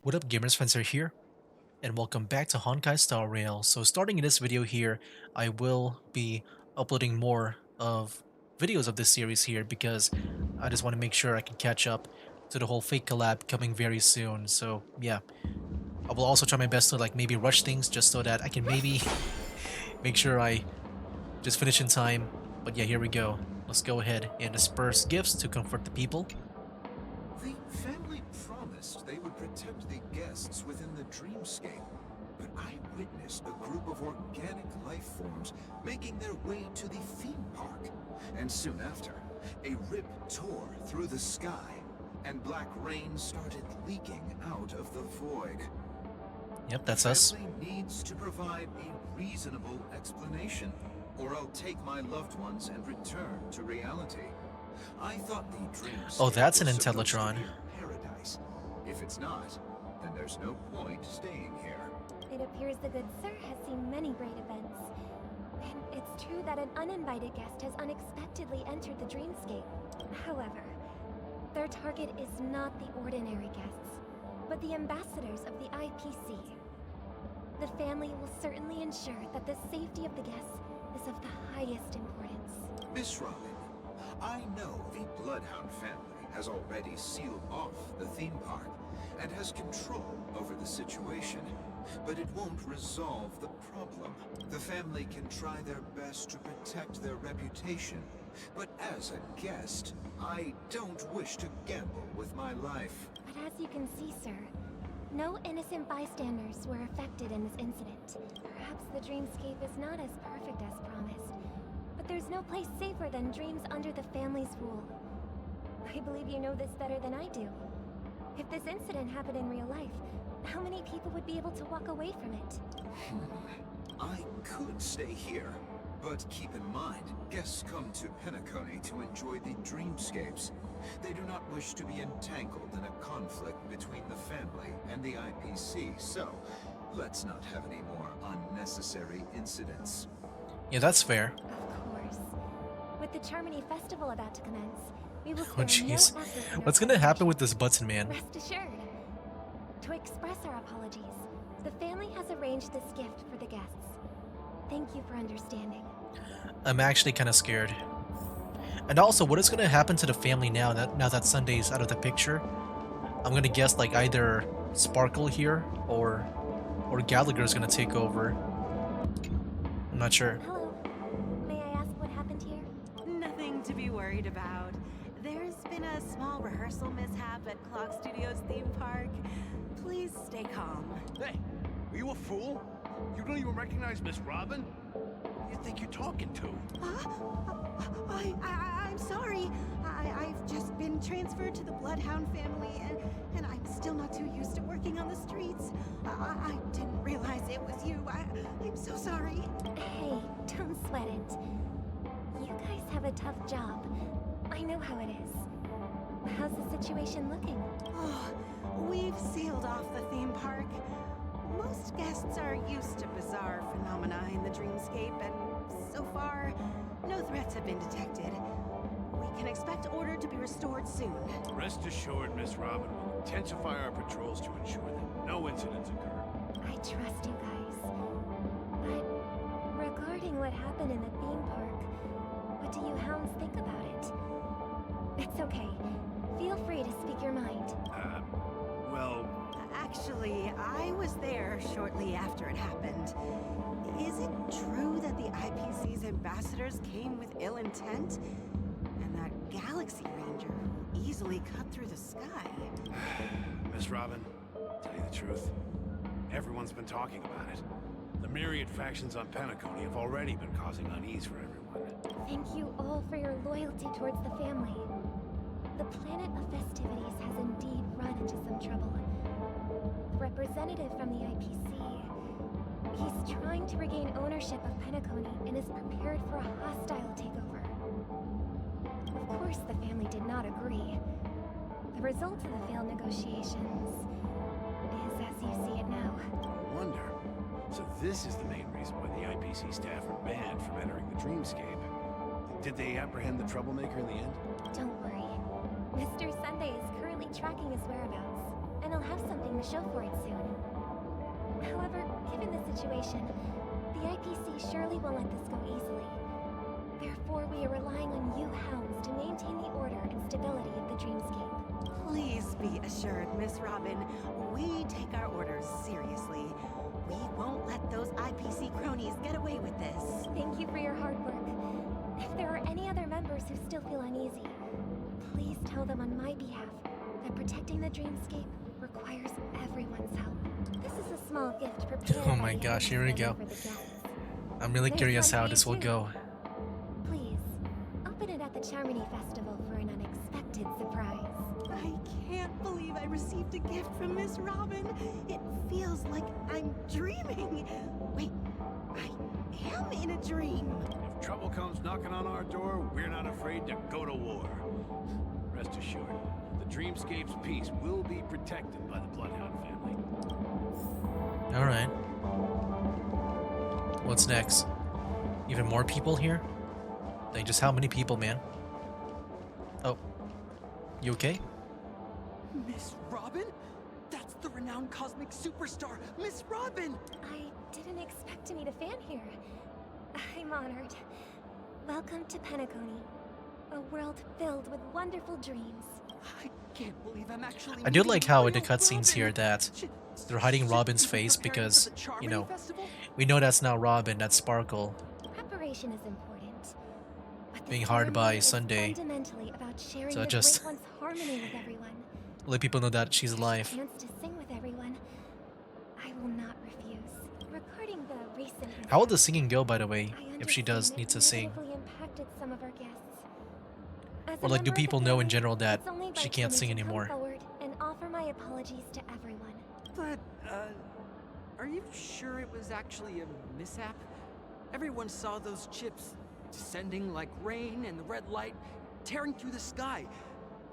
What up, gamers? Spencer here, and welcome back to Honkai Star Rail. So starting in this video here, I will be uploading more of videos of this series here because I just want to make sure I can catch up to the whole fake collab coming very soon. So yeah, I will also try my best to like maybe rush things just so that I can maybe make sure I just finish in time. But yeah, here we go. Let's go ahead and disperse gifts to comfort the people. The family promised they would protect the guests within the dreamscape, but I witnessed a group of organic life forms making their way to the theme park. And soon after, a rip tore through the sky, and black rain started leaking out of the void. Yep, The that's us. family needs to provide a reasonable explanation, or I'll take my loved ones and return to reality. I thought the Oh, dreamscape that's an was supposed to Intellitron. be a paradise. If it's not, then there's no point staying here. It appears the good sir has seen many great events. And it's true that an uninvited guest has unexpectedly entered the dreamscape. However, their target is not the ordinary guests, but the ambassadors of the IPC. The family will certainly ensure that the safety of the guests is of the highest importance. Miss Robin, I know the Bloodhound family has already sealed off the theme park and has control over the situation, but it won't resolve the problem. The family can try their best to protect their reputation, but as a guest, I don't wish to gamble with my life. But as you can see, sir, no innocent bystanders were affected in this incident. Perhaps the dreamscape is not as perfect as promised, but there's no place safer than dreams under the family's rule. I believe you know this better than I do. If this incident happened in real life, how many people would be able to walk away from it? I could stay here, but keep in mind, guests come to Penacony to enjoy the dreamscapes. They do not wish to be entangled in a conflict between the family and the IPC, so let's not have any more unnecessary incidents. Yeah, that's fair. Of course. With the Charmony Festival about to commence, we will Oh spare no jeez, effort in our what's gonna happen with preparations. this button, man? Rest assured. To express our apologies, the family has arranged this gift for the guests. Thank you for understanding. I'm actually kind of scared. And also, what is going to happen to the family now that Sunday's out of the picture? I'm going to guess like either Sparkle here or Gallagher's going to take over. I'm not sure. Hello. May I ask what happened here? Nothing to be worried about. There's been a small rehearsal mishap at Clock Studios theme park. Please stay calm. Hey, are you a fool? You don't even recognize Miss Robin? Who do you think you're talking to? I'm sorry. I've just been transferred to the Bloodhound family, and I'm still not too used to working on the streets. I didn't realize it was you. I'm so sorry. Hey, don't sweat it. You guys have a tough job. I know how it is. How's the situation looking? Oh, we've sealed off the theme park. Most guests are used to bizarre phenomena in the dreamscape, and so far, no threats have been detected. We can expect order to be restored soon. Rest assured, Miss Robin will intensify our patrols to ensure that no incidents occur. I trust you guys. But regarding what happened in the theme park, what do you hounds think about it? It's okay. Feel free to speak your mind. Well, Actually, I was there shortly after it happened. Is it true that the IPC's ambassadors came with ill intent? And that Galaxy Ranger who easily cut through the sky? Miss Robin, tell you the truth, everyone's been talking about it. The myriad factions on Penacony have already been causing unease for everyone. Thank you all for your loyalty towards the family. The planet of festivities has indeed run into some trouble. The representative from the IPC, he's trying to regain ownership of Penacony and is prepared for a hostile takeover. Of course, the family did not agree. The result of the failed negotiations is as you see it now. No wonder. So this is the main reason why the IPC staff are banned from entering the dreamscape. Did they apprehend the troublemaker in the end? Don't worry. Mr. Sunday is currently tracking his whereabouts, and he'll have something to show for it soon. However, given the situation, the IPC surely won't let this go easily. Therefore, we are relying on you hounds to maintain the order and stability of the dreamscape. Please be assured, Miss Robin, we take our orders seriously. We won't let those IPC cronies get away with this. Thank you for your hard work. If there are any other members who still feel uneasy, please tell them on my behalf that protecting the dreamscape requires everyone's help. This is a small gift prepared Oh by my the gosh, Adams here we family go. for the guests. I'm really There's curious one how for this you will too. go. Please, open it at the Charmony Festival for an unexpected surprise. I can't believe I received a gift from Miss Robin. It feels like I'm dreaming. Wait, I am in a dream. If trouble comes knocking on our door, we're not afraid to go to war. Rest assured, the Dreamscape's peace will be protected by the Bloodhound family. Alright. What's next? Even more people here? Like, just how many people, man? Oh. You okay? Miss Robin? That's the renowned cosmic superstar, Miss Robin! I didn't expect to meet a fan here. I'm honored. Welcome to Penacony, a world filled with wonderful dreams. I can't believe I'm actually I do meeting like how in the real cutscenes here Robin. that Sh- they're hiding Robin's shouldn't we be face preparing for because, the you Charmony know, Festival? we know that's not Robin, that's Sparkle. Preparation is important, but the Being hard by ceremony is Sunday. fundamentally about sharing So the just Great One's harmony with everyone. let people know that she's If alive. she chance to sing with everyone, I will not refuse. Regarding the recent How will the incident, singing go, by the way, I if she understand does it need to sing? negatively impacted some of our guests. As Or a like, do member of the people know in family, general that it's only she right can't for me sing to come anymore? forward and offer my apologies to everyone. But, are you sure it was actually a mishap? Everyone saw those chips descending like rain and the red light tearing through the sky.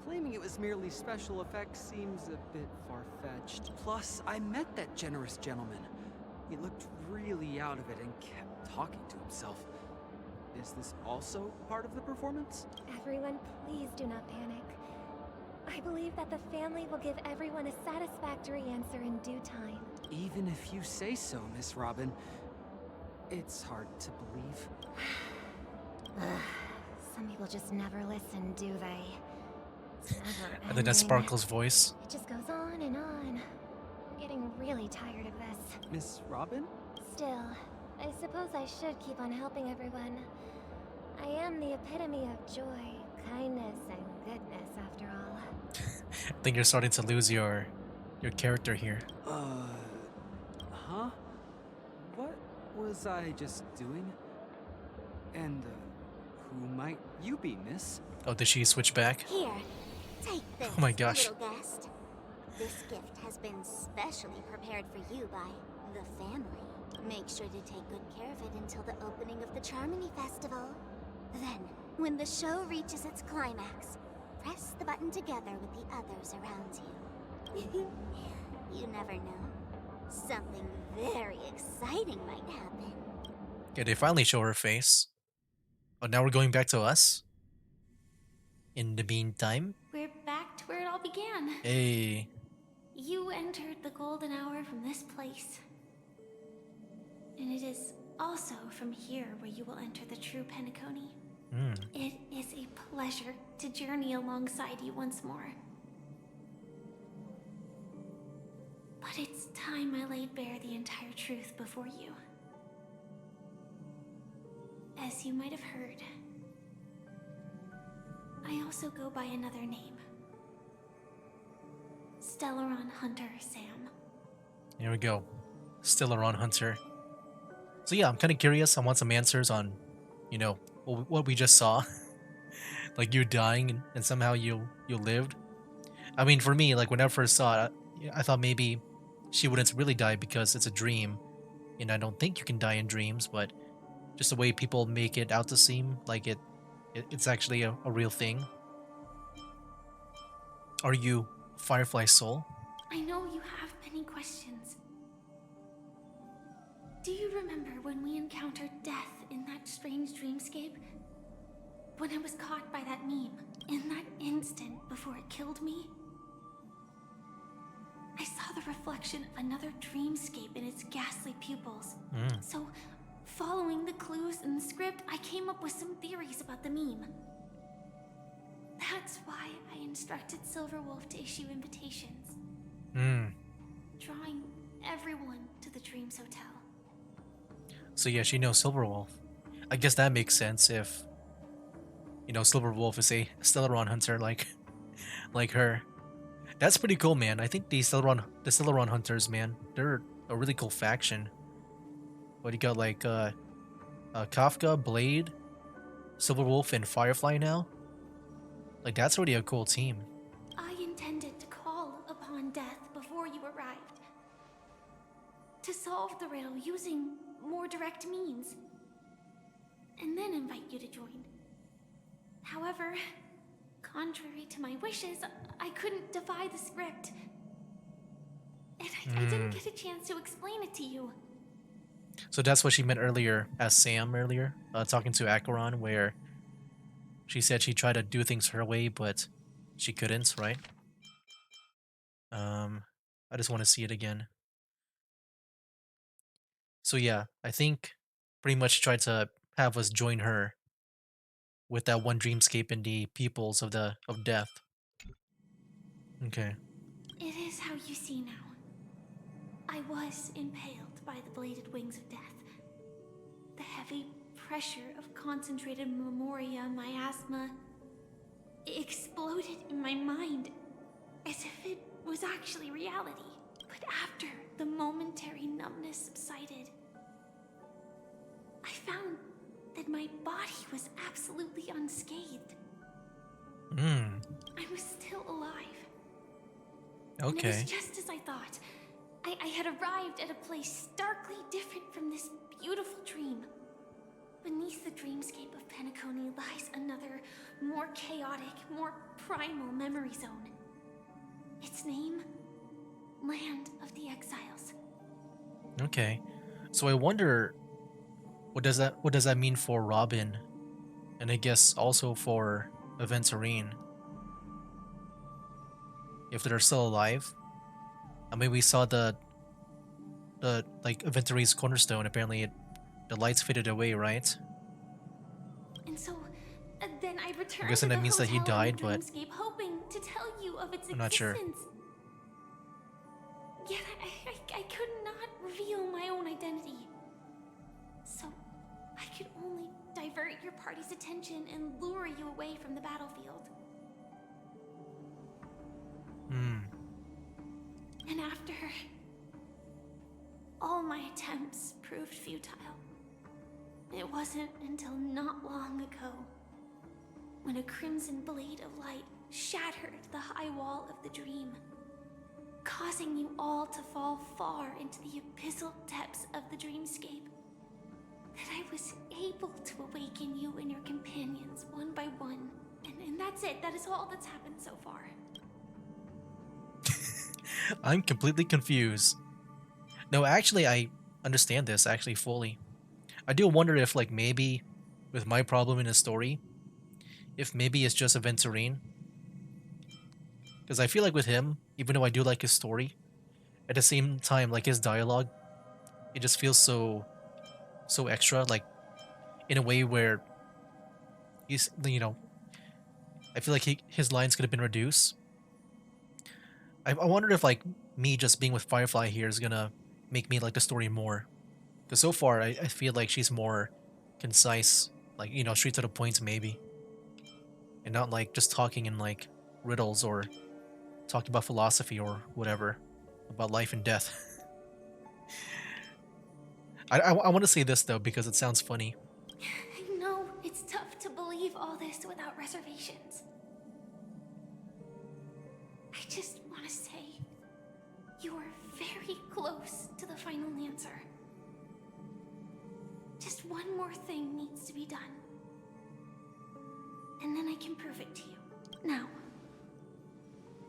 Claiming it was merely special effects seems a bit far-fetched. Plus, I met that generous gentleman. He looked really out of it and kept talking to himself. Is this also part of the performance? Everyone, please do not panic. I believe that the family will give everyone a satisfactory answer in due time. Even if you say so, Miss Robin, it's hard to believe. Some people just never listen, do they? It's never I think that's ending. Sparkle's voice. It just goes on and on. I'm getting really tired of this. Miss Robin? Still, I suppose I should keep on helping everyone. I am the epitome of joy, kindness, and goodness, after all. I think you're starting to lose your character here. Huh? What was I just doing? And, who might you be, miss? Oh, did she switch back? Here, take this, Oh my gosh. little guest. This gift has been specially prepared for you by the family. Make sure to take good care of it until the opening of the Charmony Festival. Then, when the show reaches its climax, press the button together with the others around you. You never know. Something very exciting might happen. Okay, they finally show her face. Oh, now we're going back to us? In the meantime? We're back to where it all began. Hey. You entered the golden hour from this place. And it is also from here where you will enter the true Penacony. It is a pleasure to journey alongside you once more. But it's time I laid bare the entire truth before you. As you might have heard, I also go by another name. Stellaron Hunter Sam. Here we go. Stellaron Hunter. So yeah, I'm kind of curious. I want some answers on, you know, what we just saw. Like you dying and somehow you lived. I mean, for me, like when I first saw it, I thought maybe she wouldn't really die because it's a dream. And I don't think you can die in dreams, but just the way people make it out to seem like it's actually a real thing. Are you Firefly Soul? I know you have many questions. Do you remember when we encountered death in that strange dreamscape? When I was caught by that meme, in that instant before it killed me? I saw the reflection of another dreamscape in its ghastly pupils. Mm. So, following the clues in the script, I came up with some theories about the meme. That's why I instructed Silverwolf to issue invitations, Mm. drawing everyone to the Dreams Hotel. So yeah, she knows Silverwolf. I guess that makes sense if, you know, Silverwolf is a Stellaron hunter like her. That's pretty cool, man. I think the Stellaron hunters, man, they're a really cool faction. What you got, like Kafka, Blade, Silverwolf, and Firefly now? Like, that's already a cool team. I intended to call upon death before you arrived, to solve the riddle using more direct means, and then invite you to join. However, contrary to my wishes, I couldn't defy the script. And I didn't get a chance to explain it to you. So that's what she meant earlier, as Sam earlier, talking to Acheron, where she said she tried to do things her way, but she couldn't, right? I just want to see it again. So yeah, I think pretty much tried to have us join her with that one dreamscape in the pupils of death. Okay. It is how you see now. I was impaled by the bladed wings of death. The heavy pressure of concentrated memoria miasma exploded in my mind as if it was actually reality. But after the momentary numbness subsided, I found that my body was absolutely unscathed. I was still alive. And it was Okay. just as I thought. I had arrived at a place starkly different from this beautiful dream. Beneath the dreamscape of Penacony lies another, more chaotic, more primal memory zone. Its name? Land of the Exiles. Okay. So I wonder, what does that mean for Robin, and I guess also for Aventurine, if they're still alive. I mean, we saw the like Aventurine's cornerstone. Apparently, the lights faded away, right? And so, then I I'm returned to guessing the that means that he hotel in the died, but dreamscape, hoping to tell you of its I'm not sure. existence. Yet I could not reveal my own identity. So, I could only divert your party's attention and lure you away from the battlefield. And after all my attempts proved futile, it wasn't until not long ago when a crimson blade of light shattered the high wall of the dream, causing you all to fall far into the abyssal depths of the dreamscape, that I was able to awaken you and your companions one by one. And that's it. That is all that's happened so far. I'm completely confused. No, actually, I understand this actually fully. I do wonder if, like, maybe with my problem in the story, if maybe it's just Aventurine. Because I feel like with him, even though I do like his story, at the same time, like his dialogue, it just feels so extra. Like in a way where I feel like his lines could have been reduced. I wonder if like me just being with Firefly here is gonna make me like the story more. Because so far, I feel like she's more concise, like, straight to the point maybe, and not like just talking in like riddles or talking about philosophy or whatever about life and death. I want to say this though because it sounds funny. I know it's tough to believe all this without reservations. I just want to say you are very close to the final answer. Just one more thing needs to be done. And then I can prove it to you. Now,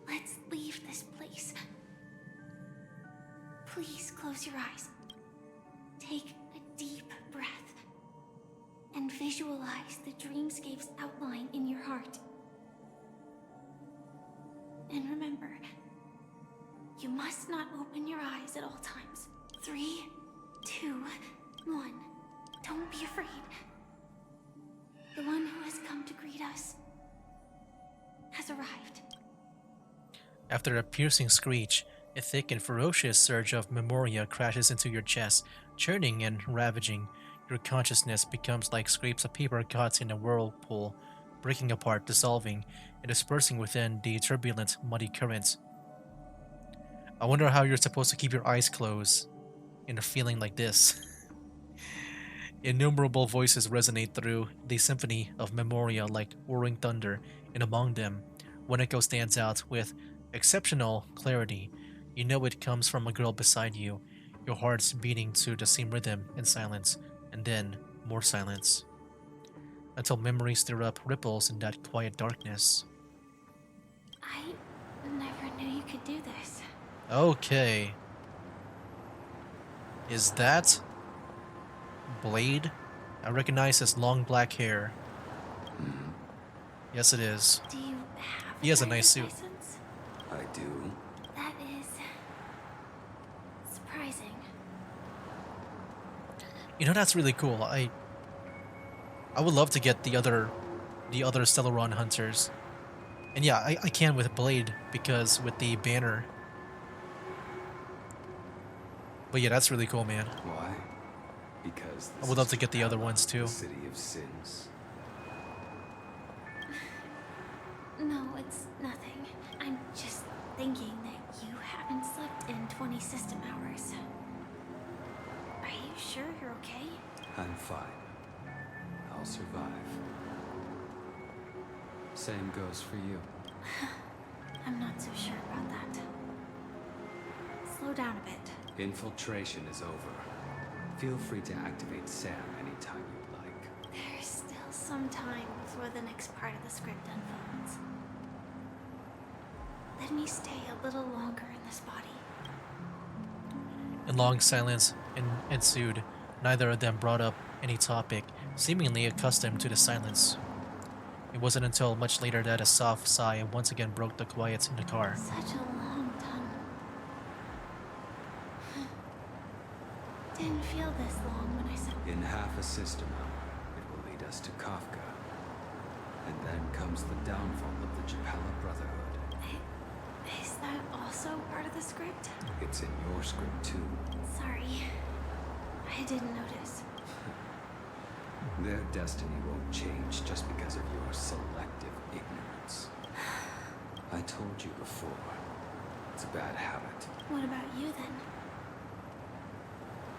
let's leave this place. Please close your eyes. Take a deep breath. And visualize the dreamscape's outline in your heart. And remember, You must not open your eyes at all times. 3, 2, 1. Don't be afraid. The one who has come to greet us has arrived. After a piercing screech, a thick and ferocious surge of memoria crashes into your chest, churning and ravaging. Your consciousness becomes like scraps of paper caught in a whirlpool, breaking apart, dissolving, and dispersing within the turbulent, muddy current. I wonder how you're supposed to keep your eyes closed in a feeling like this. Innumerable voices resonate through the symphony of memoria like roaring thunder, and among them, one echo stands out with exceptional clarity. You know it comes from a girl beside you, your heart's beating to the same rhythm in silence, and then more silence, until memories stir up ripples in that quiet darkness. I never knew you could do this. Okay. Is that Blade? I recognize his long black hair. Yes, it is. Do you have He has a driver's nice suit. license? I do. That is surprising. You know, that's really cool. I would love to get the other Stellaron hunters. And yeah, I can with Blade because with the banner. But yeah, that's really cool, man. Why? Because I would love to get the other ones too. the City of Sins. No, it's nothing. I'm just thinking that you haven't slept in 20 system hours. Are you sure you're okay? I'm fine. I'll survive. Same goes for you. I'm not so sure about that. Slow down a bit. Infiltration is over. Feel free to activate Sam anytime you like. There's still some time before the next part of the script unfolds. Let me stay a little longer in this body. A long silence ensued. Neither of them brought up any topic, seemingly accustomed to the silence. It wasn't until much later that a soft sigh once again broke the quiet in the car. Such a long tunnel. Didn't feel this long when I said. In half a system hour, it will lead us to Kafka. And then comes the downfall of the Japella Brotherhood. Is that also part of the script? It's in your script too. Sorry. I didn't notice. Their destiny won't change just because of your selective ignorance. I told you before. It's a bad habit. What about you then?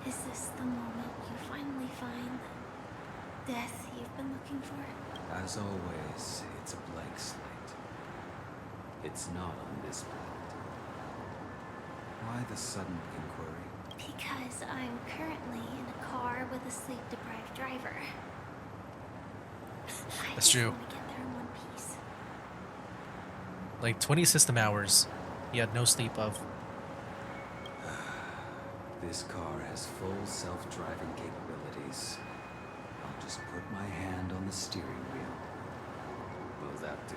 Is this the moment you finally find the death you've been looking for? As always, it's a blank slate. It's not on this planet. Why the sudden inquiry? Because I'm currently in a car with a sleep-deprived driver. I That's just true. want to get there in one piece. Like 20 system hours, he had no sleep of. This car has full self-driving capabilities. I'll just put my hand on the steering wheel. Will that do?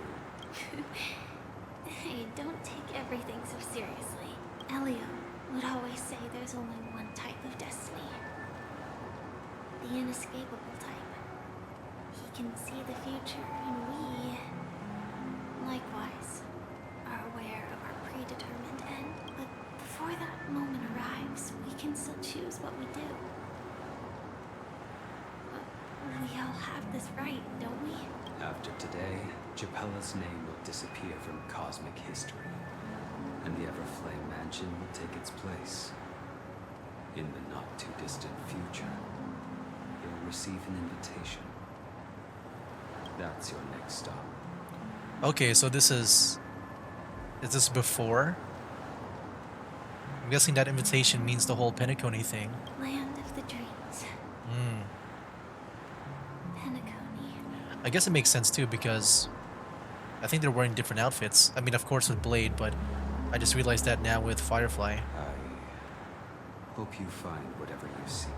Hey, don't take everything so seriously. Elio would always say there's only one type of destiny. The inescapable type. He can see the future, and we, likewise, are aware of our predetermined end. But before that moment arrives, we can still choose what we do. We all have this right, don't we? After today, Japella's name will disappear from cosmic history, and the Everflame Mansion will take its place. In the not-too-distant future, you'll receive an invitation. That's your next stop. Okay, so this is this before? I'm guessing that invitation means the whole Penacony thing. Land of the dreams. Hmm. Penacony. I guess it makes sense too because I think they're wearing different outfits. I mean, of course with Blade, but I just realized that now with Firefly. I hope you find whatever you seek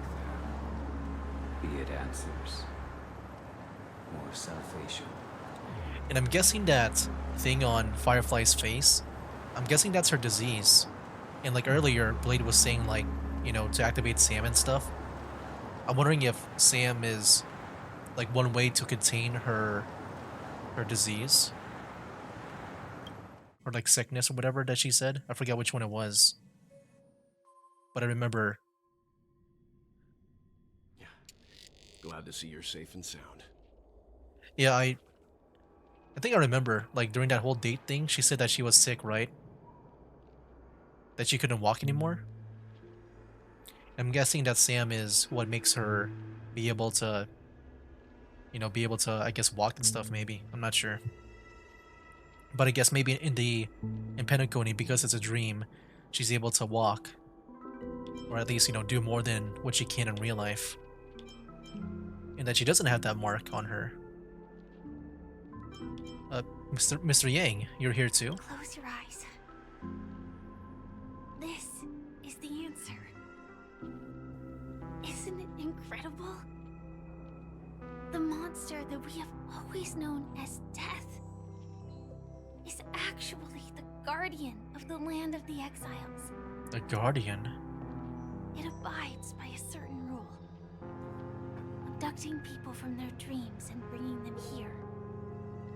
there. Be it answers or salvation. And I'm guessing that thing on Firefly's face, I'm guessing that's her disease. And like earlier, Blade was saying like, you know, to activate Sam and stuff. I'm wondering if Sam is like one way to contain her disease or like sickness or whatever that she said. I forget which one it was, but I remember. Yeah. Glad to see you're safe and sound. Yeah, I think I remember like during that whole date thing, she said that she was sick, right? That she couldn't walk anymore. I'm guessing that Sam is what makes her be able to, you know, be able to, I guess, walk and stuff. Maybe I'm not sure, but I guess maybe in Penacony, because it's a dream, she's able to walk, or at least, you know, do more than what she can in real life, and that she doesn't have that mark on her. Uh, Mr. Yang, you're here too. Close your eyes. This is the answer. Isn't it incredible? The monster that we have always known as Death is actually the guardian of the land of the exiles. The Guardian. It abides by a certain rule. Abducting people from their dreams and bringing them here.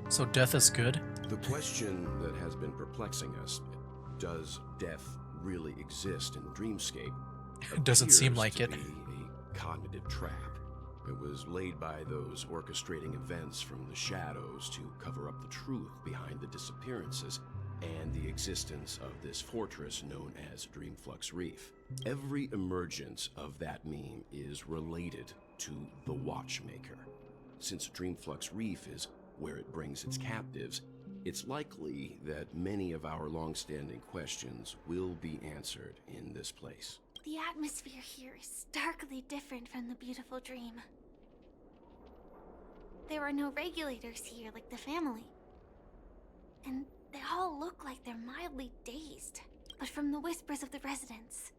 So Death is good. The question that has been perplexing us, does death really exist in Dreamscape? It doesn't seem appears like to it. be a cognitive trap. It was laid by those orchestrating events from the shadows to cover up the truth behind the disappearances and the existence of this fortress known as Dreamflux Reef. Every emergence of that meme is related to the Watchmaker. Since Dreamflux Reef is where it brings its captives, it's likely that many of our long-standing questions will be answered in this place. The atmosphere here is starkly different from the beautiful dream. There are no regulators here like the family. And they all look like they're mildly dazed. But from the whispers of the residents,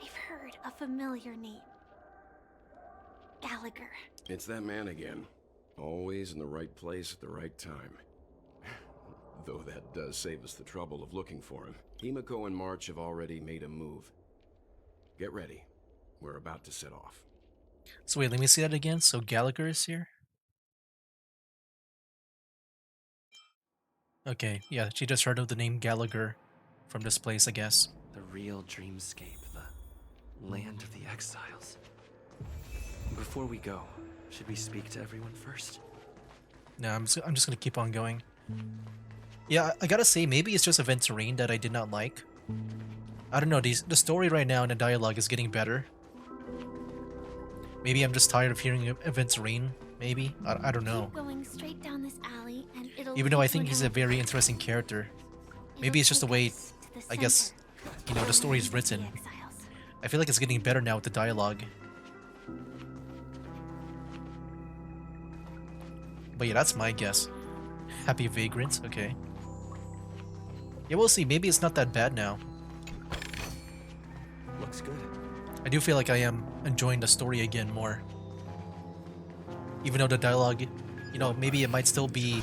I've heard a familiar name. Gallagher. It's that man again. Always in the right place at the right time. Though that does save us the trouble of looking for him. Himiko and March have already made a move. Get ready. We're about to set off. So wait, let me see that again. So Gallagher is here? Okay, yeah, she just heard of the name Gallagher from this place, I guess. The real dreamscape, the land of the exiles. Before we go, should we speak to everyone first? No, I'm just gonna keep on going. Yeah, I gotta say, maybe it's just Event Terrain that I did not like. I don't know, the story right now and the dialogue is getting better. Maybe I'm just tired of hearing Event Terrain, maybe? I don't know. Keep going straight down this alley and it'll Even though I lead to think he's a another very path. interesting character. Maybe It'll it's just the take way, us to the I guess, center, you know, the story is land of the written. exiles. I feel like it's getting better now with the dialogue. But yeah, that's my guess. Happy Vagrant, okay. Yeah, we'll see. Maybe it's not that bad now. Looks good. I do feel like I am enjoying the story again more. Even though the dialogue, you know, maybe it might still be,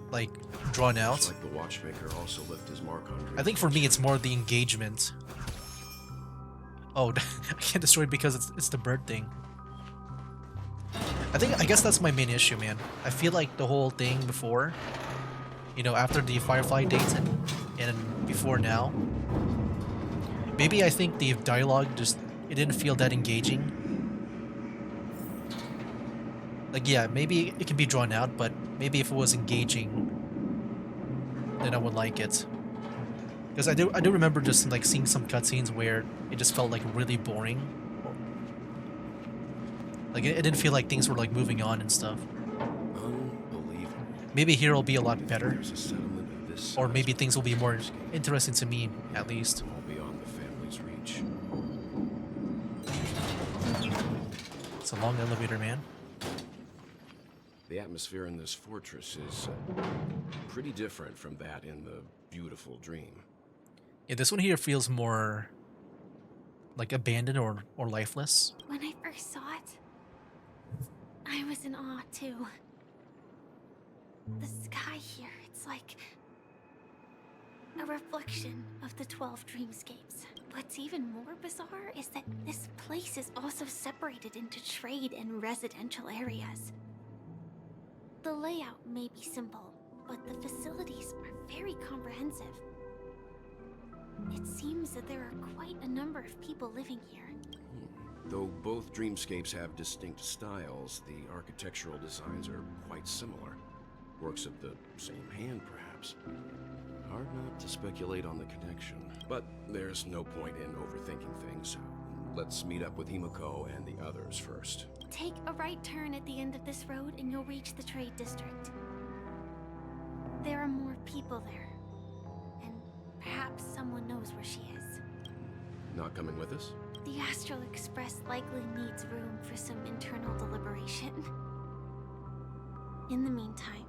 like, drawn out. Looks like the Watchmaker also left his mark on I think for me it's more the engagement. Oh, I can't destroy it because it's the bird thing. I guess that's my main issue, man. I feel like the whole thing before, you know, after the Firefly dates and before now, maybe I think the dialogue just, it didn't feel that engaging. Like, yeah, maybe it can be drawn out, but maybe if it was engaging, then I would like it. Because I do remember just like seeing some cutscenes where it just felt like really boring. Like it didn't feel like things were like moving on and stuff. Unbelievable. Maybe here will be a lot better, There's a settlement of this or size maybe on things will be more Dreamscape. interesting to me at least. All beyond the family's reach. It's a long elevator, man. The atmosphere in this fortress is pretty different from that in the beautiful dream. Yeah, this one here feels more like abandoned or lifeless. When I first saw it, I was in awe too. The sky here, it's like a reflection of the 12 dreamscapes. What's even more bizarre is that this place is also separated into trade and residential areas. The layout may be simple, but the facilities are very comprehensive. It seems that there are quite a number of people living here. Though both dreamscapes have distinct styles, the architectural designs are quite similar. Works of the same hand, perhaps. Hard not to speculate on the connection. But there's no point in overthinking things. Let's meet up with Himiko and the others first. Take a right turn at the end of this road and you'll reach the trade district. There are more people there. And perhaps someone knows where she is. Not coming with us? The Astral Express likely needs room for some internal deliberation. In the meantime,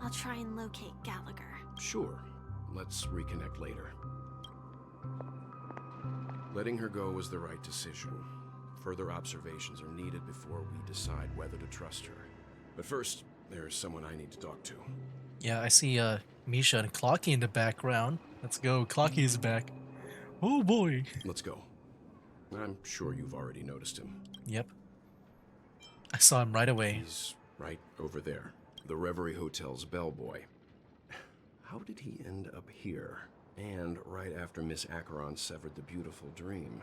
I'll try and locate Gallagher. Sure. Let's reconnect later. Letting her go was the right decision. Further observations are needed before we decide whether to trust her. But first, there's someone I need to talk to. Yeah, I see Misha and Clocky in the background. Let's go. Clocky's back. Oh boy. Let's go. I'm sure you've already noticed him. Yep. I saw him right away. He's right over there. The Reverie Hotel's bellboy. How did he end up here? And right after Miss Acheron severed the beautiful dream.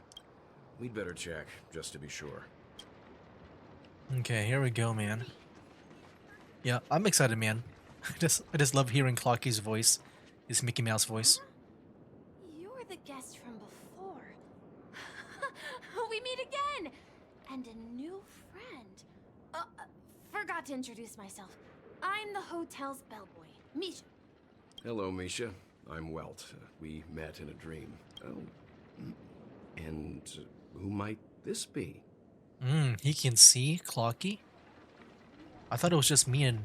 We'd better check, just to be sure. Okay, here we go, man. Yeah, I'm excited, man. I just love hearing Clocky's voice. His Mickey Mouse voice. You're the guest from before. We meet again! And a new friend. Forgot to introduce myself. I'm the hotel's bellboy, Misha. Hello, Misha. I'm Welt. We met in a dream. Oh. And who might this be? He can see Clocky? I thought it was just me and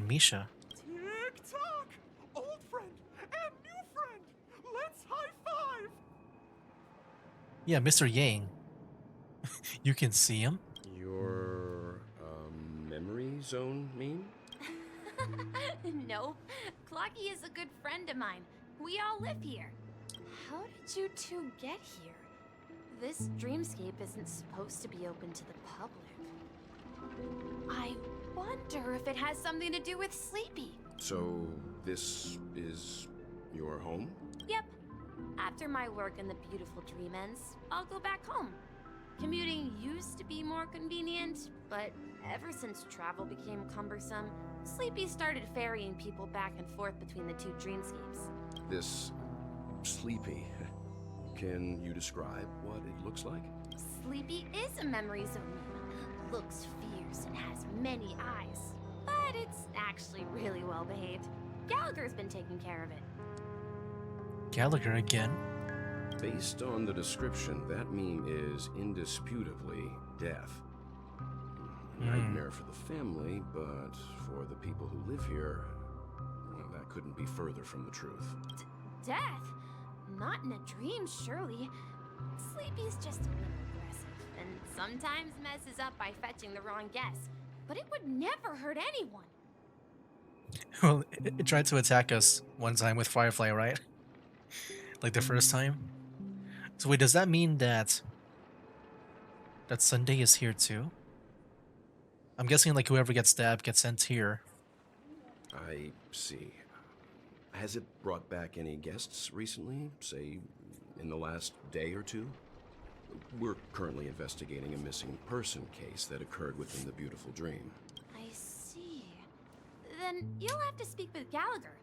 Misha. Tick-tock! Old friend and new friend! Let's high-five! Yeah, Mr. Yang. You can see him? Your, memory zone mean? Nope. Clocky is a good friend of mine. We all live here. How did you two get here? This dreamscape isn't supposed to be open to the public. I wonder if it has something to do with Sleepy. So, this is your home? Yep. After my work in the beautiful dream ends, I'll go back home. Commuting used to be more convenient, but ever since travel became cumbersome, Sleepy started ferrying people back and forth between the two dreamscapes. This Sleepy. Can you describe what it looks like? Sleepy is a memory zone. Looks fierce and has many eyes, but it's actually really well behaved. Gallagher's been taking care of it. Gallagher again? Based on the description, that meme is indisputably death. Nightmare for the family, but for the people who live here, well, that couldn't be further from the truth. Death? Not in a dream, surely. Sleepy's just a little aggressive, and sometimes messes up by fetching the wrong guess. But it would never hurt anyone. Well, it tried to attack us one time with Firefly, right? Like the first time. So wait, does that mean that Sunday is here too? I'm guessing like whoever gets stabbed gets sent here. I see. Has it brought back any guests recently? Say, in the last day or two? We're currently investigating a missing person case that occurred within the beautiful dream. I see. Then you'll have to speak with Gallagher.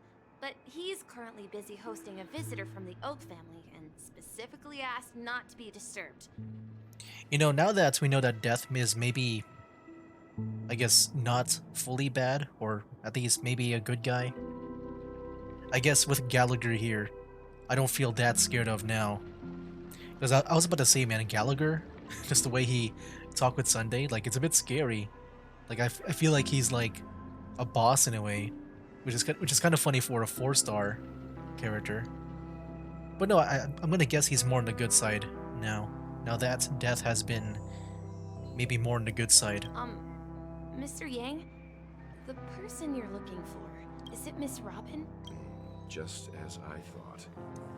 But he's currently busy hosting a visitor from the Oak family and specifically asked not to be disturbed. You know, now that we know that Death is maybe, I guess, not fully bad, or at least maybe a good guy, I guess with Gallagher here, I don't feel that scared of now. Because I was about to say, man, Gallagher, just the way he talked with Sunday, like, it's a bit scary. Like, I feel like he's like a boss in a way, which is kind of funny for a 4-star character. But no, I'm gonna guess he's more on the good side now. Now that Death has been maybe more on the good side. Mr. Yang, the person you're looking for, is it Miss Robin? just as I thought.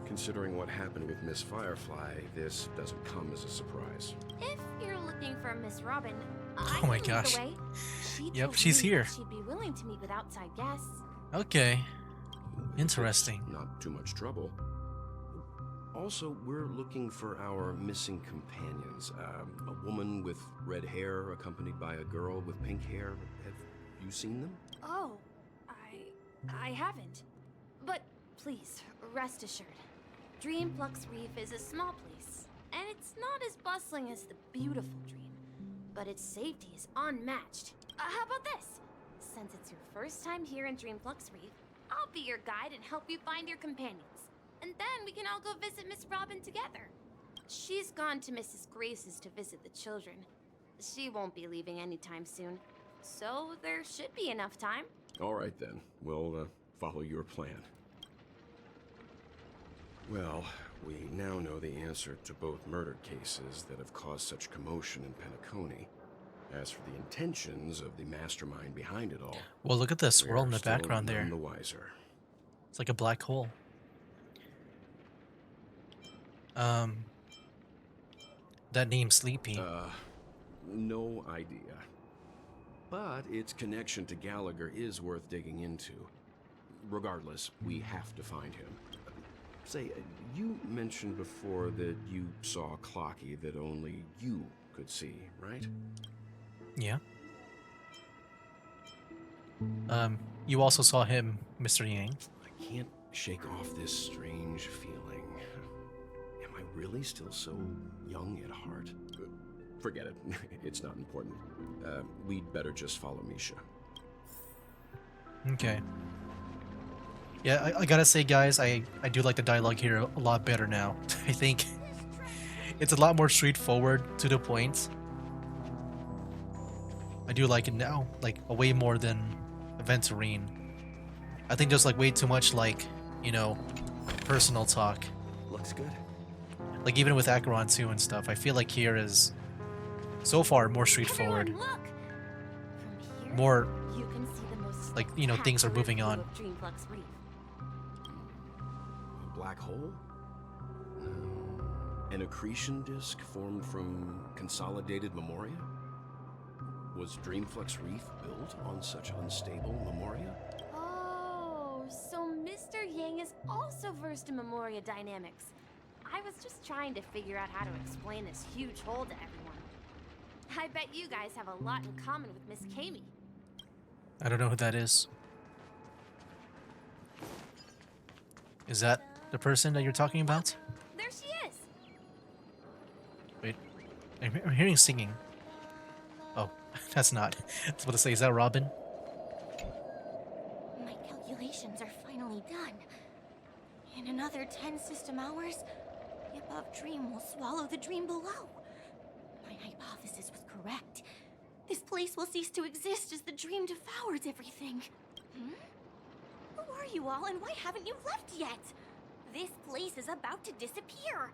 Considering what happened with Miss Firefly, this doesn't come as a surprise. If you're looking for Miss Robin, Oh I my can lead gosh. the way. She Yep, told she's me here. that she'd be willing to meet with outside guests. Okay. If Interesting. it's not too much trouble. Also, we're looking for our missing companions. A woman with red hair accompanied by a girl with pink hair. Have you seen them? Oh, I haven't. But please, rest assured. Dreamflux Reef is a small place, and it's not as bustling as the beautiful Dream, but its safety is unmatched. How about this? Since it's your first time here in Dreamflux Reef, I'll be your guide and help you find your companions. And then we can all go visit Miss Robin together. She's gone to Mrs. Grace's to visit the children. She won't be leaving anytime soon, so there should be enough time. All right then, we'll follow your plan. Well, we now know the answer to both murder cases that have caused such commotion in Penacony. As for the intentions of the mastermind behind it all, Well, look at the swirl in we're the still background there. none the wiser. It's like a black hole. That name Sleepy. No idea. But its connection to Gallagher is worth digging into. Regardless, we have to find him. Say, you mentioned before that you saw Clocky that only you could see, right? Yeah. You also saw him, Mr. Yang. I can't shake off this strange feeling. Am I really still so young at heart? Forget it. It's not important. We'd better just follow Misha. Okay. Yeah, I gotta say, guys, I do like the dialogue here a lot better now. I think it's a lot more straightforward, to the point. I do like it now, like, way more than Aventurine. I think there's, like, way too much, like, you know, personal talk. Looks good. Like, even with Acheron 2 and stuff, I feel like here is, so far, more straightforward. Everyone, look! From here, More, you can see the most like, you know, things are moving on. spectacular view of Dreamflux Reef. A black hole? An accretion disk formed from consolidated memoria? Was Dreamflux Reef built on such unstable memoria? Oh, so Mr. Yang is also versed in Memoria dynamics. I was just trying to figure out how to explain this huge hole to everyone. I bet you guys have a lot in common with Miss Kami. I don't know who that is. Is that the person that you're talking about? There she is! Wait, I'm hearing singing. Oh, that's not. I was about to say, is that Robin? My calculations are finally done. In another 10 system hours, the above dream will swallow the dream below. My hypothesis was correct. This place will cease to exist as the dream devours everything. Who are you all, and why haven't you left yet? This place is about to disappear.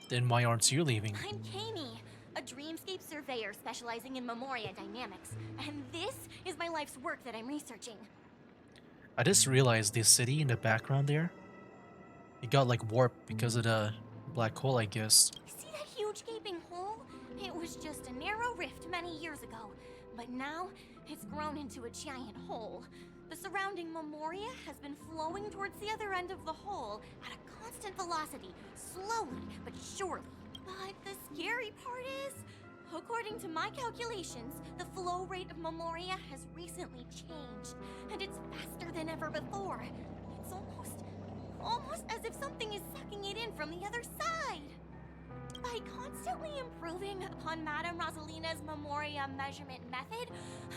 Then why aren't you leaving? I'm Kami, a dreamscape surveyor specializing in Memoria dynamics, and this is my life's work that I'm researching. I just realized this city in the background there, it got like warped because of the black hole, I guess. See that huge gaping hole? It was just a narrow rift many years ago, but now it's grown into a giant hole. The surrounding Memoria has been flowing towards the other end of the hole at a constant velocity, slowly but surely. But the scary part is, according to my calculations, the flow rate of Memoria has recently changed, and it's faster than ever before. It's almost as if something is sucking it in from the other side. By constantly improving upon Madame Rosalina's Memoria measurement method,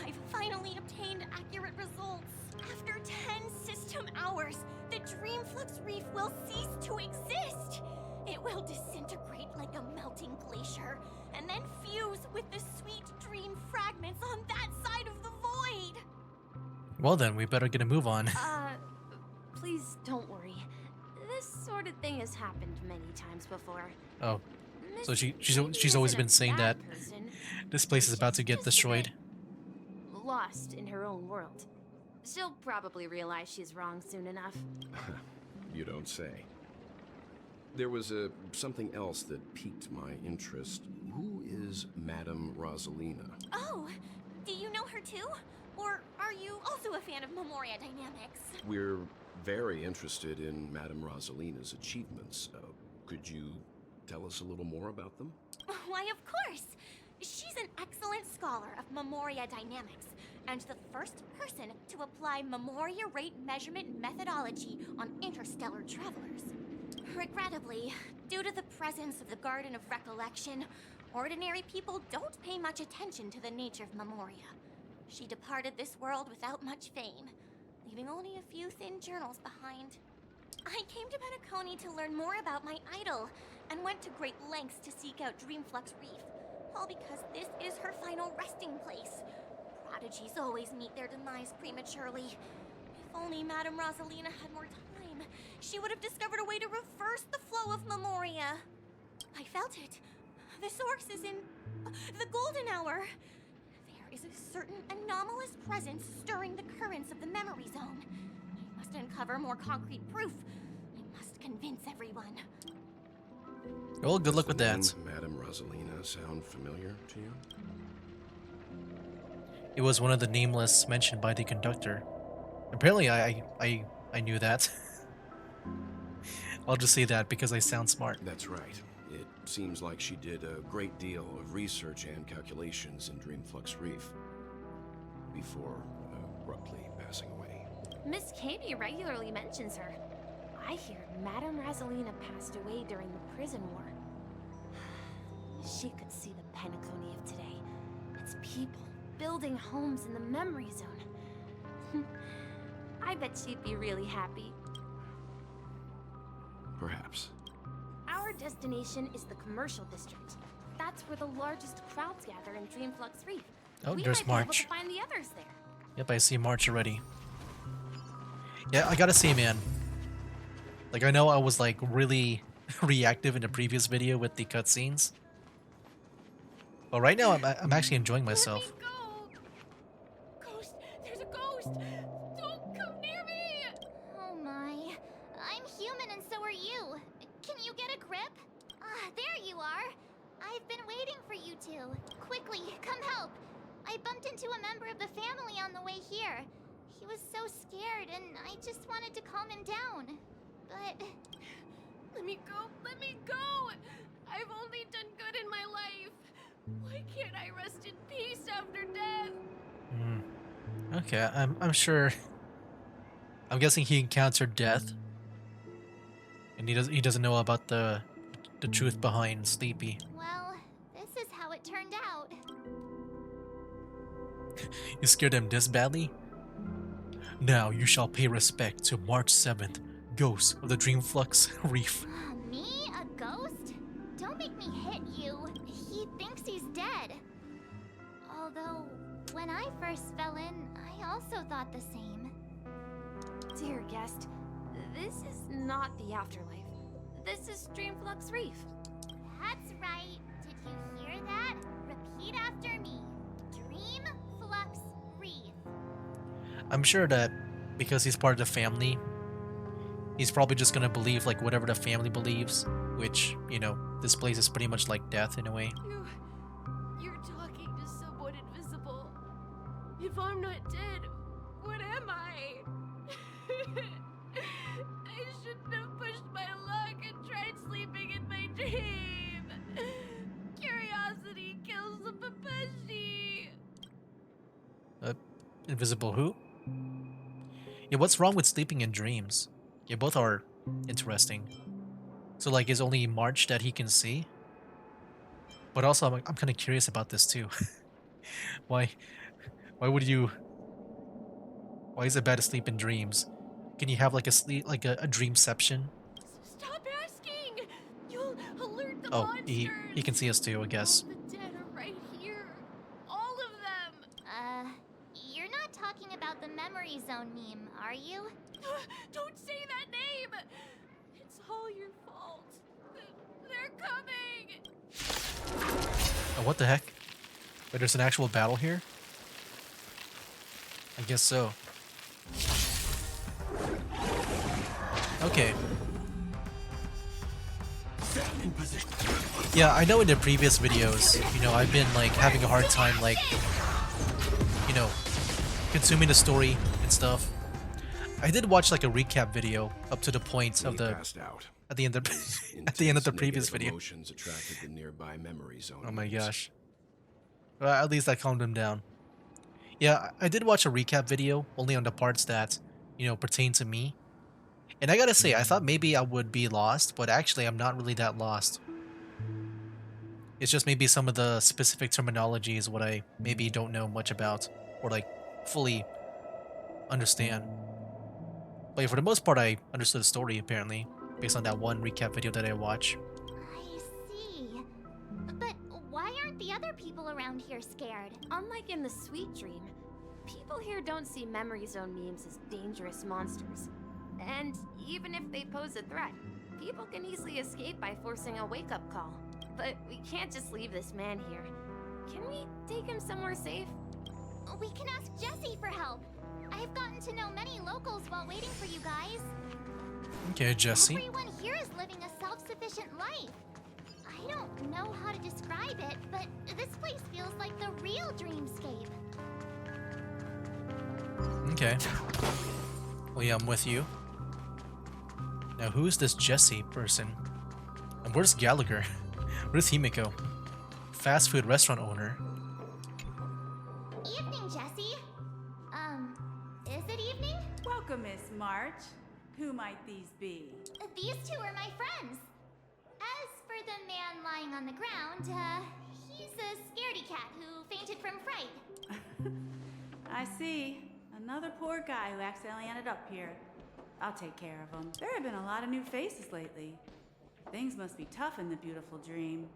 I've finally obtained accurate results. After 10 system hours, the Dreamflux Reef will cease to exist. It will disintegrate like a melting glacier, and then fuse with the sweet dream fragments on that side of the void. Well then, we better get a move on. Please don't worry. This sort of thing has happened many times before. Oh, so Miss she's Kami always isn't been a saying that bad person. this place is She's about to get just a destroyed. bit lost in her own world. She'll probably realize she's wrong soon enough. You don't say. There was something else that piqued my interest. Who is Madame Rosalina? Oh, do you know her too? Or are you also a fan of Memoria Dynamics? We're very interested in Madame Rosalina's achievements. Could you tell us a little more about them? Why, of course! She's an excellent scholar of Memoria Dynamics, and the first person to apply Memoria rate measurement methodology on interstellar travelers. Regrettably, due to the presence of the Garden of Recollection, ordinary people don't pay much attention to the nature of Memoria. She departed this world without much fame, leaving only a few thin journals behind. I came to Penacony to learn more about my idol, and went to great lengths to seek out Dreamflux Reef, all because this is her final resting place. Prodigies always meet their demise prematurely. If only Madame Rosalina had more time, she would have discovered a way to reverse the flow of Memoria. I felt it. The source is in the Golden Hour. There is a certain anomalous presence stirring the currents of the memory zone. I must uncover more concrete proof. I must convince everyone. Well, good luck with that. Does the name Madame Rosalina sound familiar to you? It was one of the nameless mentioned by the conductor. Apparently, I knew that. I'll just say that because I sound smart. That's right. It seems like she did a great deal of research and calculations in Dreamflux Reef before abruptly passing away. Miss Katie regularly mentions her. I hear Madame Rosalina passed away during the prison war. She could see the Penacony of today. Its people building homes in the memory zone. I bet she'd be really happy. Perhaps. Our destination is the commercial district. That's where the largest crowds gather in Dreamflux Reef. Oh, We there's might be able March. to find the others there. Yep, I see March already. Yeah, I gotta say, man. Like, I know I was, like, really reactive in the previous video with the cutscenes. But right now, I'm actually enjoying myself. Let me go! Ghost! There's a ghost! Don't come near me! Oh my. I'm human and so are you. Can you get a grip? Ah, there you are. I've been waiting for you two. Quickly, come help. I bumped into a member of the family on the way here. He was so scared and I just wanted to calm him down. But... Let me go! Let me go! I've only done good in my life. Why can't I rest in peace after death? Okay, I'm sure. I'm guessing he encountered death, and he doesn't know about the truth behind Sleepy. well, this is how it turned out. You scared him this badly? Now you shall pay respect to March 7th, Ghost of the Dreamflux Reef. Me? A ghost? Don't make me hit you. He thinks he's dead. Although, when I first fell in, I also thought the same. Dear guest, this is not the afterlife. This is Dreamflux Reef. That's right. Did you hear that? Repeat after me. Dreamflux Reef. I'm sure that because he's part of the family, he's probably just gonna believe like whatever the family believes, which, you know, this place is pretty much like death in a way. You're talking to someone invisible. If I'm not dead, what am I? I shouldn't have pushed my luck and tried sleeping in my dream. Curiosity kills the Papeshi. Invisible who? Yeah, what's wrong with sleeping in dreams? Yeah, both are interesting. So like, is only March that he can see? But also, I'm kind of curious about this too. Why would you? Why is it bad to sleep in dreams? Can you have like a dreamception? Stop asking. You'll alert the Oh, monsters. he can see us too, I guess. All the dead are right here. All of them. You're not talking about the memory zone meme, are you? Don't say that name. It's all your fault. They're coming. Oh, what the heck? Wait, there's an actual battle here? I guess so. Okay. Yeah, I know in the previous videos, you know, I've been like having a hard time like, you know, consuming the story and stuff. I did watch like a recap video up to the point of He the passed out. at the end of His at the end of intense the previous negative video. emotions attracted the nearby memory zone Oh my winds. gosh. Well, at least I calmed him down. Yeah, I did watch a recap video only on the parts that, you know, pertain to me. And I gotta say, I thought maybe I would be lost, but actually I'm not really that lost. It's just maybe some of the specific terminology is what I maybe don't know much about or like fully understand. But yeah, for the most part, I understood the story apparently based on that one recap video that I watched. I see. But why aren't the other people around here scared? Unlike in the Sweet Dream, people here don't see Memory Zone memes as dangerous monsters. And even if they pose a threat, people can easily escape by forcing a wake-up call. But we can't just leave this man here. Can we take him somewhere safe? We can ask Jesse for help. I've gotten to know many locals while waiting for you guys. Okay, Jesse. Everyone here is living a self-sufficient life. I don't know how to describe it, but this place feels like the real dreamscape. Okay. Well, yeah, I'm with you. Now, who's this Jesse person? And where's Gallagher? Where's Himiko? Fast food restaurant owner. Evening, Jesse. Is it evening? Welcome, Miss March. Who might these be? These two are my friends. As for the man lying on the ground, he's a scaredy cat who fainted from fright. I see. Another poor guy who accidentally ended up here. I'll take care of him. There have been a lot of new faces lately. Things must be tough in the beautiful dream.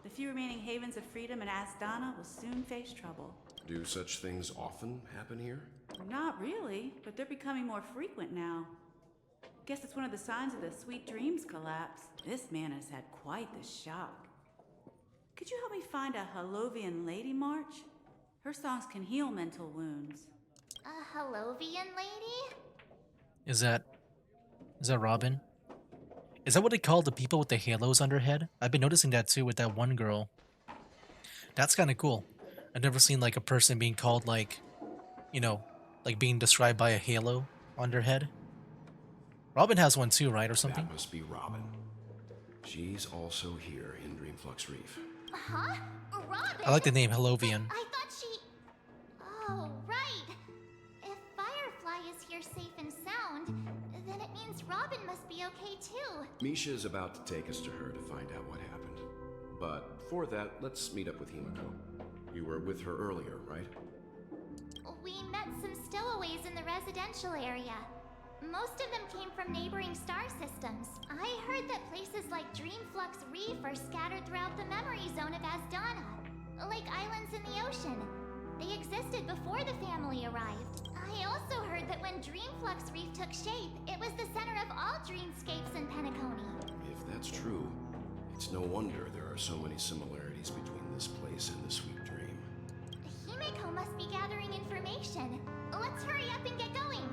The few remaining havens of freedom in Asdana will soon face trouble. Do such things often happen here? Not really, but they're becoming more frequent now. Guess it's one of the signs of the Sweet Dreams collapse. This man has had quite the shock. Could you help me find a Halovian lady, March? Her songs can heal mental wounds. A Halovian lady? Is that Robin? Is that what they call the people with the halos on their head? I've been noticing that too with that one girl. That's kind of cool. I've never seen like a person being called like, you know, like being described by a halo on their head. Robin has one too, right, or something? That must be Robin. She's also here in Dreamflux Reef. Huh? Robin? I like the name Halovian. I thought she... Oh, right. If Firefly is here safe and sound, then it means Robin must be okay too. Misha's about to take us to her to find out what happened. But before that, let's meet up with Himiko. You were with her earlier, right? We met some stowaways in the residential area. Most of them came from neighboring star systems. I heard that places like Dreamflux Reef are scattered throughout the memory zone of Asdana, like islands in the ocean. They existed before the family arrived. I also heard that when Dreamflux Reef took shape, it was the center of all dreamscapes in Penacony. If that's true, it's no wonder there are so many similarities between this place and the Sweet Dream. Himiko must be gathering information. Let's hurry up and get going.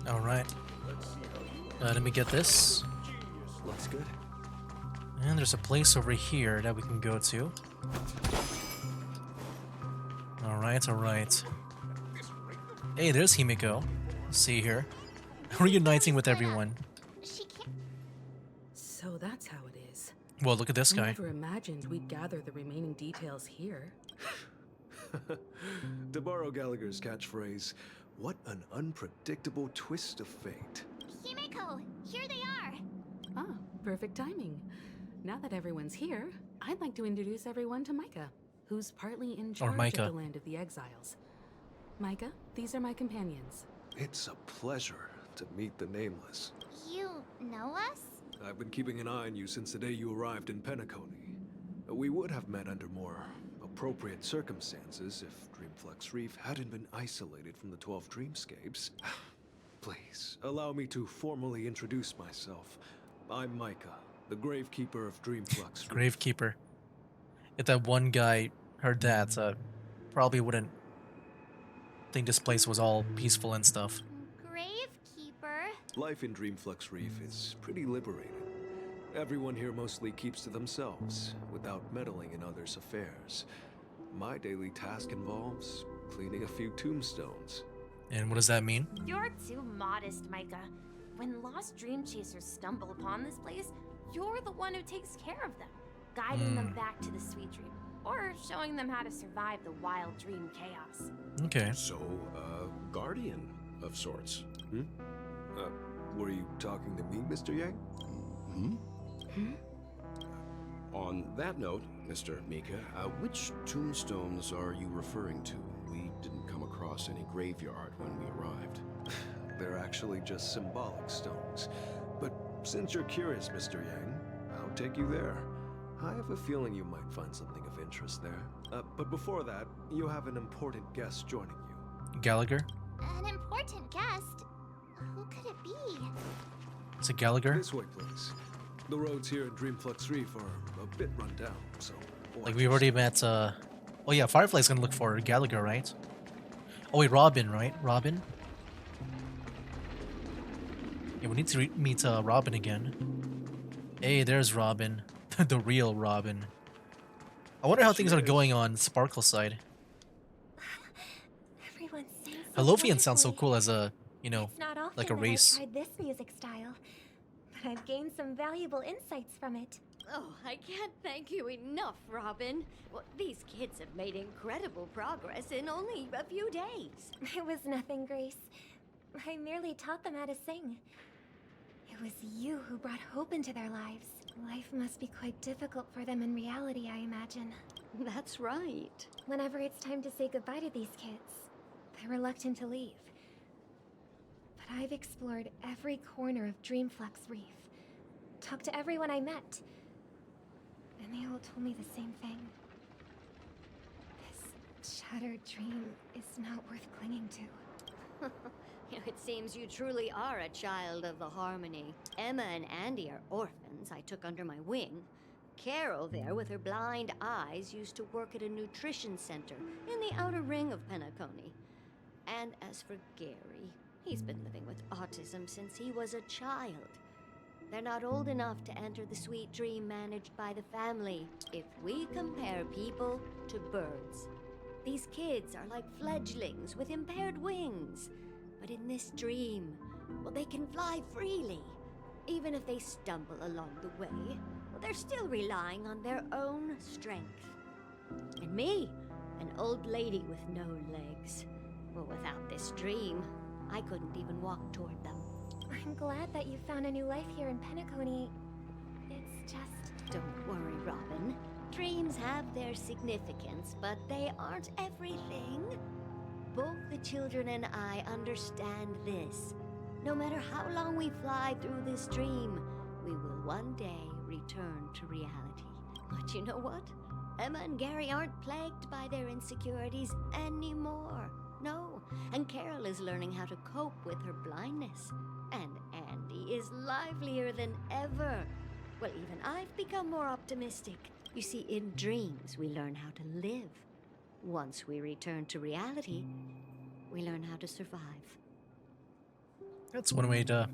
All right. Let me get this. Looks good. And there's a place over here that we can go to. All right. Hey, there's Himiko. Let's see here. Reuniting with everyone. So that's how it is. Well, look at this I guy. never imagined we'd gather the remaining details here. To borrow Gallagher's catchphrase, what an unpredictable twist of fate. Himiko, here they are. Ah, perfect timing. Now that everyone's here, I'd like to introduce everyone to Micah, who's partly in charge of Micah. the land of the exiles. Micah, these are my companions. It's a pleasure to meet the Nameless. You know us? I've been keeping an eye on you since the day you arrived in Penacony. We would have met under more appropriate circumstances if Dreamflux Reef hadn't been isolated from the 12 dreamscapes. Please, allow me to formally introduce myself. I'm Micah, the Gravekeeper of Dreamflux Reef. Gravekeeper. If that one guy heard that, probably wouldn't think this place was all peaceful and stuff. Life in Dreamflux Reef is pretty liberating. Everyone here mostly keeps to themselves, without meddling in others' affairs. My daily task involves cleaning a few tombstones. And what does that mean? You're too modest, Micah. When lost dream chasers stumble upon this place, you're the one who takes care of them, guiding them back to the sweet dream, or showing them how to survive the wild dream chaos. Okay. So, guardian of sorts. Were you talking to me, Mr. Yang? On that note, Mr. Mika, which tombstones are you referring to? We didn't come across any graveyard when we arrived. They're actually just symbolic stones. But since you're curious, Mr. Yang, I'll take you there. I have a feeling you might find something of interest there. But before that, you have an important guest joining you. Gallagher? An important guest? Who could it be? Is it Gallagher? This way, please. The roads here in Dreamflux Reef are a bit run down, so... Like, we've already met, oh yeah, Firefly's gonna look for Gallagher, right? Oh wait, Robin, right? Robin? Yeah, we need to meet Robin again. Hey, there's Robin. The real Robin. I wonder how things are going on Sparkle side. Everyone's saying Halofian sounds so cool as a, you know, It's not often like a that race. I've tried this music style, but I've gained some valuable insights from it. Oh, I can't thank you enough, Robin. Well, these kids have made incredible progress in only a few days. It was nothing, Grace. I merely taught them how to sing. It was you who brought hope into their lives. Life must be quite difficult for them in reality, I imagine. That's right. Whenever it's time to say goodbye to these kids, they're reluctant to leave. But I've explored every corner of Dreamflux Reef, talked to everyone I met, and they all told me the same thing. This shattered dream is not worth clinging to. It seems you truly are a child of the Harmony. Emma and Andy are orphans I took under my wing. Carol there, with her blind eyes, used to work at a nutrition center in the outer ring of Penacony. And as for Gary, he's been living with autism since he was a child. They're not old enough to enter the sweet dream managed by the family. If we compare people to birds, these kids are like fledglings with impaired wings. But in this dream, well, they can fly freely. Even if they stumble along the way, well, they're still relying on their own strength. And me, an old lady with no legs. Well, without this dream, I couldn't even walk toward them. I'm glad that you found a new life here in Penacony. It's just... Don't worry, Robin. Dreams have their significance, but they aren't everything. Both the children and I understand this. No matter how long we fly through this dream, we will one day return to reality. But you know what? Emma and Gary aren't plagued by their insecurities anymore. No, and Carol is learning how to cope with her blindness. And Andy is livelier than ever. Well, even I've become more optimistic. You see, in dreams, we learn how to live. Once we return to reality, we learn how to survive. That's one way to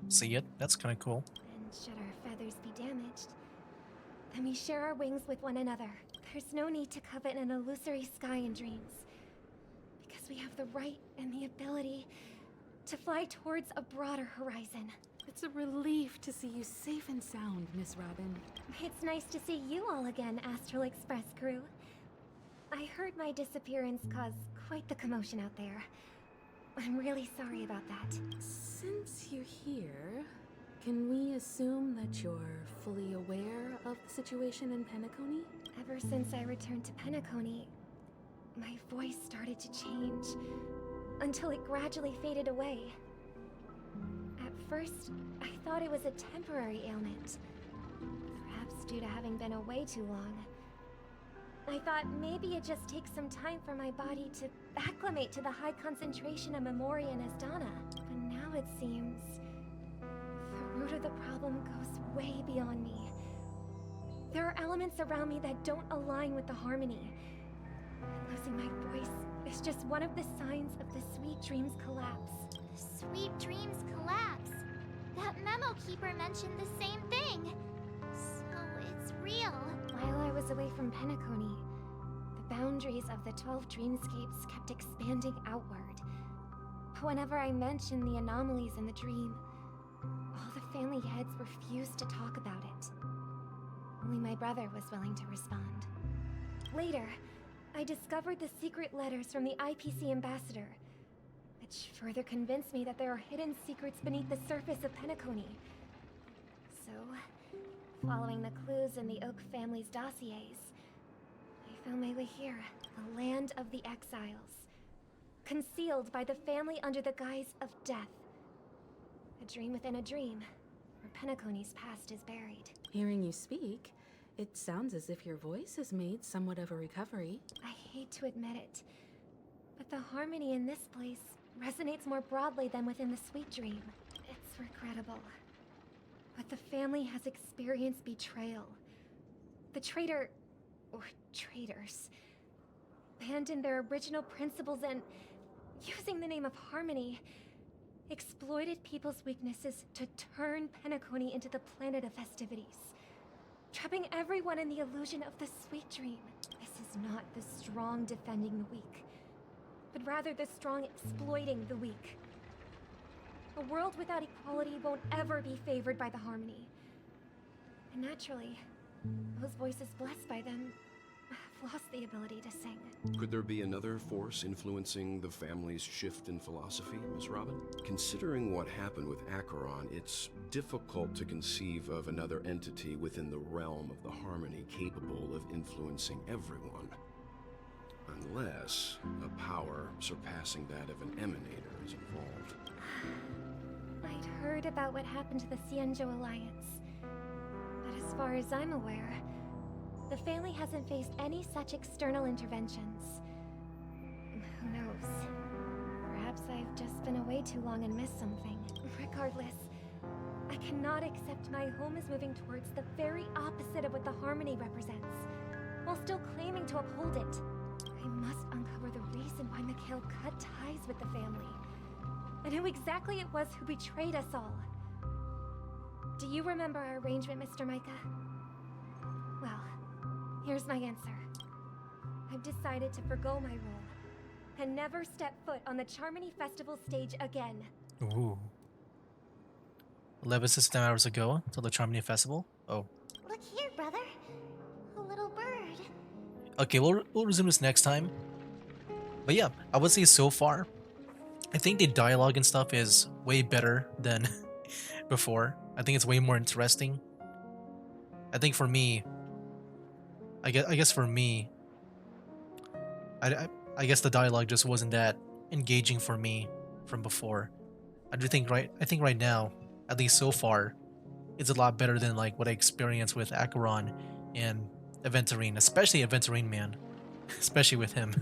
see it. That's kind of cool. And should our feathers be damaged, then we share our wings with one another. There's no need to covet an illusory sky in dreams. Because we have the right and the ability to fly towards a broader horizon. It's a relief to see you safe and sound, Miss Robin. It's nice to see you all again, Astral Express crew. I heard my disappearance caused quite the commotion out there. I'm really sorry about that. Since you're here, can we assume that you're fully aware of the situation in Penacony? Ever since I returned to Penacony, my voice started to change, until it gradually faded away. At first, I thought it was a temporary ailment, perhaps due to having been away too long. I thought maybe it just takes some time for my body to acclimate to the high concentration of Memoria and Asdana. But now it seems the root of the problem goes way beyond me. There are elements around me that don't align with the Harmony. Losing my voice is just one of the signs of the Sweet Dreams collapse. Sweet Dreams collapse? Keeper mentioned the same thing. So it's real. While I was away from Penacony, the boundaries of the 12 dreamscapes kept expanding outward. Whenever I mentioned the anomalies in the dream, all the family heads refused to talk about it. Only my brother was willing to respond. Later, I discovered the secret letters from the IPC ambassador, which further convinced me that there are hidden secrets beneath the surface of Penacony. So, following the clues in the Oak family's dossiers, I found my way here, the land of the exiles, concealed by the family under the guise of death. A dream within a dream, where Penacony's past is buried. Hearing you speak, it sounds as if your voice has made somewhat of a recovery. I hate to admit it, but the harmony in this place resonates more broadly than within the Sweet Dream. It's regrettable, but the family has experienced betrayal. The traitor, or traitors, abandoned their original principles and, using the name of harmony, exploited people's weaknesses to turn Penacony into the planet of festivities, trapping everyone in the illusion of the Sweet Dream. This is not the strong defending the weak, but rather the strong exploiting the weak. A world without equality won't ever be favored by the harmony. And naturally, those voices blessed by them have lost the ability to sing. Could there be another force influencing the family's shift in philosophy, Miss Robin? Considering what happened with Acheron, it's difficult to conceive of another entity within the realm of the harmony capable of influencing everyone. Unless a power surpassing that of an emanator is involved. I'd heard about what happened to the Cienjo Alliance, but as far as I'm aware, the family hasn't faced any such external interventions. Who knows? Perhaps I've just been away too long and missed something. Regardless, I cannot accept my home is moving towards the very opposite of what the harmony represents, while still claiming to uphold it. I must uncover the reason why Mikhail cut ties with the family, and who exactly it was who betrayed us all. Do you remember our arrangement, Mr. Micah? Well, here's my answer. I've decided to forgo my role and never step foot on the Charmony Festival stage again. Ooh. 11 system hours ago till the Charmony Festival. Oh. Look here, brother. A little bird. Okay, we'll resume this next time. But yeah, I would say so far, I think the dialogue and stuff is way better than before. I think it's way more interesting. I think for me, I guess for me, I guess the dialogue just wasn't that engaging for me from before. I think right now, at least so far, it's a lot better than like what I experienced with Acheron and Aventurine, especially Aventurine, man. Especially with him.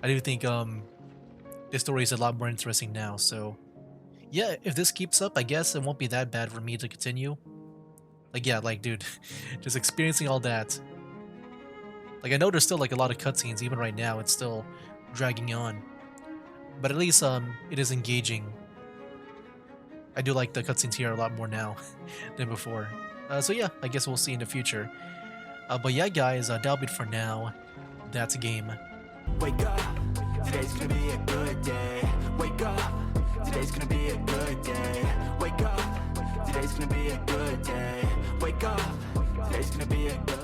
I do think the story is a lot more interesting now, so yeah, if this keeps up, I guess it won't be that bad for me to continue. Like yeah, like dude, just experiencing all that. Like I know there's still like a lot of cutscenes, even right now, it's still dragging on. But at least it is engaging. I do like the cutscenes here a lot more now than before. So yeah, I guess we'll see in the future. But yeah, guys, that'll be it for now. That's a game. Wake up, today's gonna be a good day. Wake up, today's gonna be a good day. Wake up, today's gonna be a good day. Wake up, today's gonna be a good